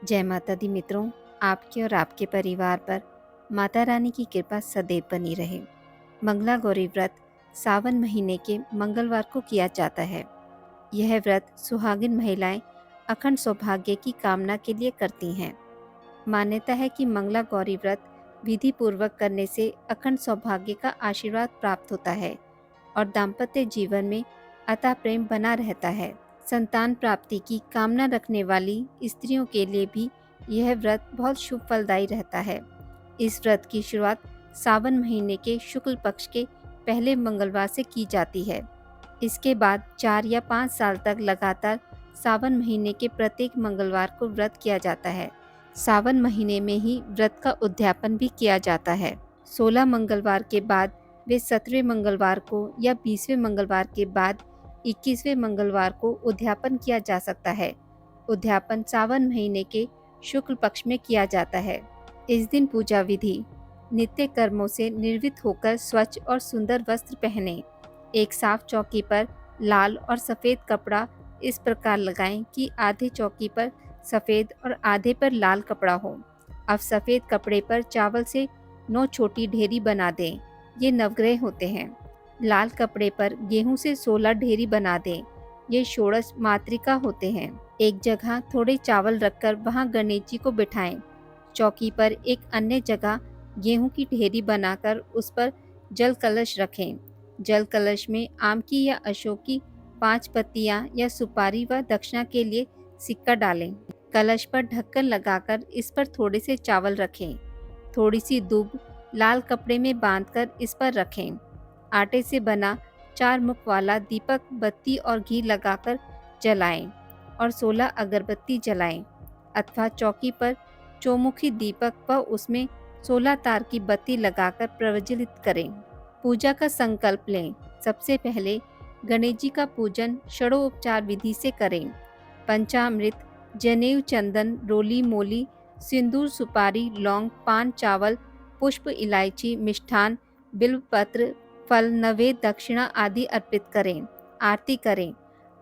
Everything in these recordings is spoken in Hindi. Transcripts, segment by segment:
जय माता दी मित्रों, आपके और आपके परिवार पर माता रानी की कृपा सदैव बनी रहे। मंगला गौरी व्रत सावन महीने के मंगलवार को किया जाता है। यह व्रत सुहागिन महिलाएं अखंड सौभाग्य की कामना के लिए करती हैं। मान्यता है कि मंगला गौरी व्रत विधि पूर्वक करने से अखंड सौभाग्य का आशीर्वाद प्राप्त होता है और दाम्पत्य जीवन में अतः प्रेम बना रहता है। संतान प्राप्ति की कामना रखने वाली स्त्रियों के लिए भी यह व्रत बहुत शुभ फलदायी रहता है। इस व्रत की शुरुआत सावन महीने के शुक्ल पक्ष के पहले मंगलवार से की जाती है। इसके बाद 4 या 5 साल तक लगातार सावन महीने के प्रत्येक मंगलवार को व्रत किया जाता है। सावन महीने में ही व्रत का उद्यापन भी किया जाता है। 16 मंगलवार के बाद वे 17वें मंगलवार को या 20वें मंगलवार के बाद 21वें मंगलवार को उद्यापन किया जा सकता है। उद्यापन सावन महीने के शुक्ल पक्ष में किया जाता है। इस दिन पूजा विधि नित्य कर्मों से निर्वृत्त होकर स्वच्छ और सुंदर वस्त्र पहने। एक साफ चौकी पर लाल और सफ़ेद कपड़ा इस प्रकार लगाएं कि आधे चौकी पर सफ़ेद और आधे पर लाल कपड़ा हो। अब सफ़ेद कपड़े पर चावल से 9 छोटी ढेरी बना दें। ये नवग्रह होते हैं। लाल कपड़े पर गेहूं से 16 ढेरी बना दें। ये षोडश मातृका होते हैं। एक जगह थोड़े चावल रखकर वहां गणेश जी को बिठाएं। चौकी पर एक अन्य जगह गेहूं की ढेरी बनाकर उस पर जल कलश रखें। जल कलश में आम की या अशोक की 5 पत्तियां या सुपारी व दक्षिणा के लिए सिक्का डालें। कलश पर ढक्कन लगाकर इस पर थोड़े से चावल रखें। थोड़ी सी दूब लाल कपड़े में बांधकर इस पर रखें। आटे से बना 4 मुख वाला दीपक बत्ती और घी लगाकर जलाएं और 16 अगरबत्ती जलाएं अथवा चौकी पर चौमुखी दीपक व उसमें 16 तार की बत्ती लगाकर प्रज्वलित करें। पूजा का संकल्प लें। सबसे पहले गणेश जी का पूजन षडोपचार विधि से करें। पंचामृत, जनेऊ, चंदन, रोली मोली, सिंदूर, सुपारी, लौंग, पान, चावल, पुष्प, इलायची, मिष्ठान, बिल्वपत्र, फल, नवेद, दक्षिणा आदि अर्पित करें। आरती करें।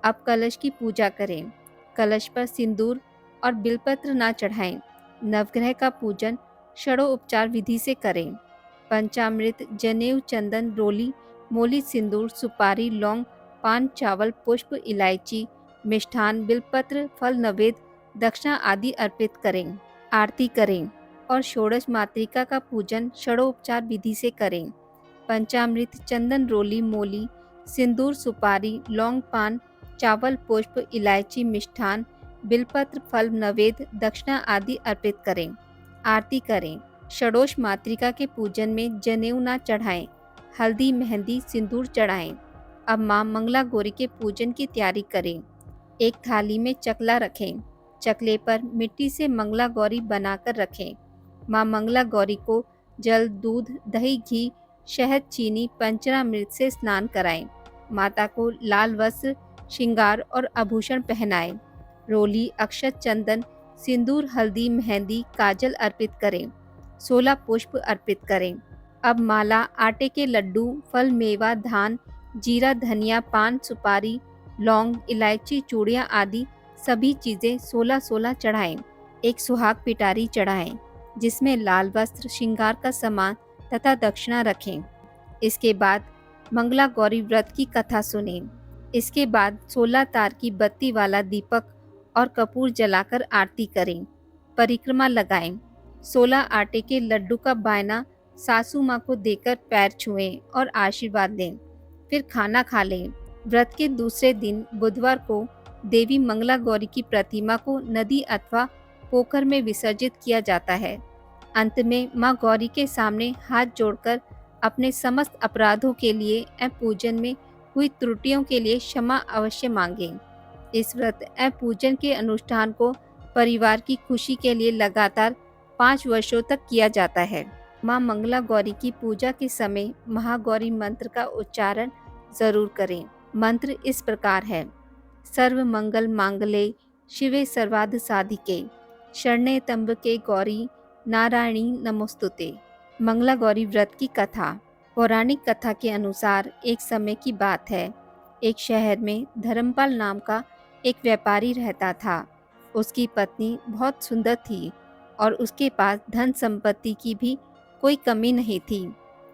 अब कलश की पूजा करें। कलश पर सिंदूर और बिल्वपत्र न चढ़ाएं। नवग्रह का पूजन षडोपचार विधि से करें। पंचामृत, जनेऊ, चंदन, रोली मोली, सिंदूर, सुपारी, लौंग, पान, चावल, पुष्प, इलायची, मिष्ठान, बिल्वपत्र, फल, नवेद, दक्षिणा आदि अर्पित करें। आरती करें और षोडश मातृका का पूजन षडोपचार विधि से करें। पंचामृत, चंदन, रोली मोली, सिंदूर, सुपारी, लौंग, पान, चावल, पुष्प, इलायची, मिष्ठान, बिल्वपत्र, फल, नवेद, दक्षिणा आदि अर्पित करें। आरती करें। षोडश मातृका के पूजन में जनेऊ न चढ़ाएं। हल्दी, मेहंदी, सिंदूर चढ़ाएं। अब मां मंगला गौरी के पूजन की तैयारी करें। एक थाली में चकला रखें। चकले पर मिट्टी से मंगला गौरी बनाकर रखें। मां मंगला गौरी को जल, दूध, दही, घी, शहद, चीनी, पंचामृत से स्नान कराएं। माता को लाल वस्त्र, श्रृंगार और आभूषण पहनाएं। रोली, अक्षत, चंदन, सिंदूर, हल्दी, मेहंदी, काजल अर्पित करें। 16 पुष्प अर्पित करें। अब माला, आटे के लड्डू, फल, मेवा, धान, जीरा, धनिया, पान, सुपारी, लौंग, इलायची, चूड़ियाँ आदि सभी चीज़ें 16-16 चढ़ाएं। एक सुहाग पिटारी चढ़ाएं जिसमें लाल वस्त्र, श्रृंगार का सामान तथा दक्षिणा रखें। इसके बाद मंगला गौरी व्रत की कथा सुनें। इसके बाद 16 तार की बत्ती वाला दीपक और कपूर जलाकर आरती करें। परिक्रमा लगाएं। 16 आटे के लड्डू का बायना सासू माँ को देकर पैर छुएं और आशीर्वाद दें। फिर खाना खा लें। व्रत के दूसरे दिन बुधवार को देवी मंगला गौरी की प्रतिमा को नदी अथवा पोखर में विसर्जित किया जाता है। अंत में मां गौरी के सामने हाथ जोड़कर अपने समस्त अपराधों के लिए एवं पूजन में हुई त्रुटियों के लिए क्षमा अवश्य मांगें। इस व्रत एवं पूजन के अनुष्ठान को परिवार की खुशी के लिए लगातार 5 वर्षों तक किया जाता है। मां मंगला गौरी की पूजा के समय महागौरी मंत्र का उच्चारण जरूर करें। मंत्र इस प्रकार है। सर्व मंगल मांगले शिवे सर्वार्थ साधिके शरण्ये त्र्यंबके गौरी नारायणी नमोस्तुते। मंगला गौरी व्रत की कथा। पौराणिक कथा के अनुसार एक समय की बात है। एक शहर में धर्मपाल नाम का एक व्यापारी रहता था। उसकी पत्नी बहुत सुंदर थी और उसके पास धन संपत्ति की भी कोई कमी नहीं थी,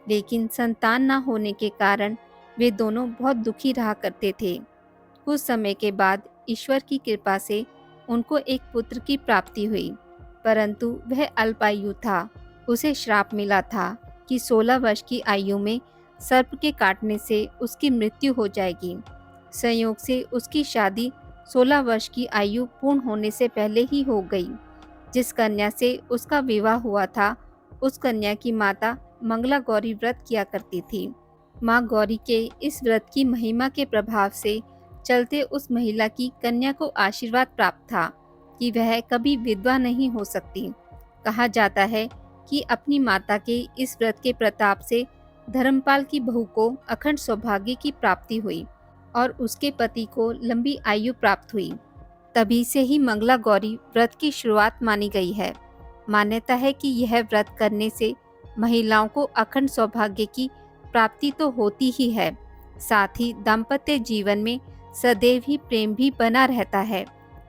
लेकिन संतान न होने के कारण वे दोनों बहुत दुखी रहा करते थे। कुछ समय के बाद ईश्वर की कृपा से उनको एक पुत्र की प्राप्ति हुई, परंतु वह अल्पायु था। उसे श्राप मिला था कि 16 वर्ष की आयु में सर्प के काटने से उसकी मृत्यु हो जाएगी। संयोग से उसकी शादी 16 वर्ष की आयु पूर्ण होने से पहले ही हो गई। जिस कन्या से उसका विवाह हुआ था, उस कन्या की माता मंगला गौरी व्रत किया करती थी। माँ गौरी के इस व्रत की महिमा के प्रभाव से चलते उस महिला की कन्या को आशीर्वाद प्राप्त था कि वह कभी विधवा नहीं हो सकती। कहा जाता है कि अपनी माता के इस व्रत के प्रताप से धर्मपाल की बहू को अखंड सौभाग्य की प्राप्ति हुई और उसके पति को लंबी आयु प्राप्त हुई। तभी से ही मंगला गौरी व्रत की शुरुआत मानी गई है। मान्यता है कि यह व्रत करने से महिलाओं को अखंड सौभाग्य की प्राप्ति तो होती ही है, साथ ही दाम्पत्य जीवन में सदैव ही प्रेम भी बना रहता है।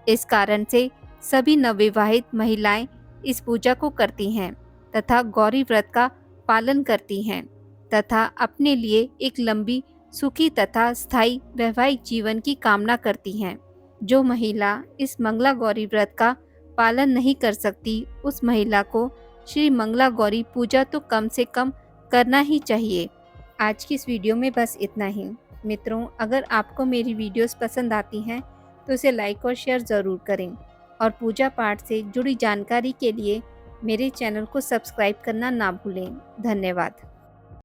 इस कारण से सभी नवविवाहित महिलाएं इस पूजा को करती हैं तथा गौरी व्रत का पालन करती हैं तथा अपने लिए एक लंबी, सुखी तथा स्थायी वैवाहिक जीवन की कामना करती हैं। जो महिला इस मंगला गौरी व्रत का पालन नहीं कर सकती, उस महिला को श्री मंगला गौरी पूजा तो कम से कम करना ही चाहिए। आज की इस वीडियो में बस इतना ही। मित्रों, अगर आपको मेरी वीडियोस पसंद आती हैं तो इसे लाइक और शेयर ज़रूर करें और पूजा पाठ से जुड़ी जानकारी के लिए मेरे चैनल को सब्सक्राइब करना ना भूलें। धन्यवाद।